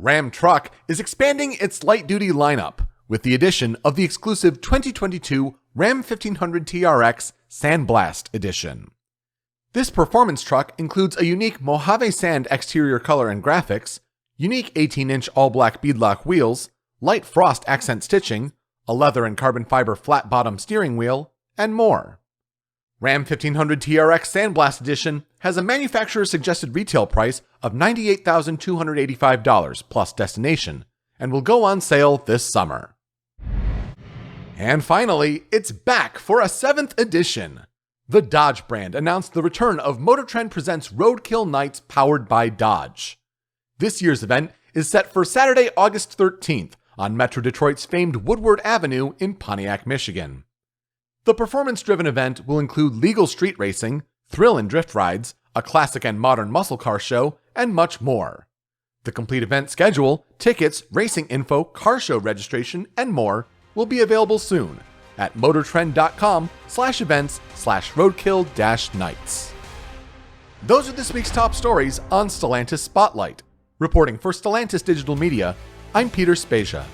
Ram Truck is expanding its light-duty lineup with the addition of the exclusive 2022 Ram 1500 TRX Sandblast Edition. This performance truck includes a unique Mojave Sand exterior color and graphics, unique 18-inch all-black beadlock wheels, light frost accent stitching, a leather and carbon fiber flat-bottom steering wheel, and more. Ram 1500 TRX Sandblast Edition has a manufacturer-suggested retail price of $98,285 plus destination, and will go on sale this summer. And finally, it's back for a 7th edition! The Dodge brand announced the return of Motor Trend Presents Roadkill Nights powered by Dodge. This year's event is set for Saturday, August 13th on Metro Detroit's famed Woodward Avenue in Pontiac, Michigan. The performance-driven event will include legal street racing, thrill and drift rides, a classic and modern muscle car show, and much more. The complete event schedule, tickets, racing info, car show registration, and more will be available soon at motortrend.com/events/roadkill-nights. Those are this week's top stories on Stellantis Spotlight. Reporting for Stellantis Digital Media, I'm Peter Spezia.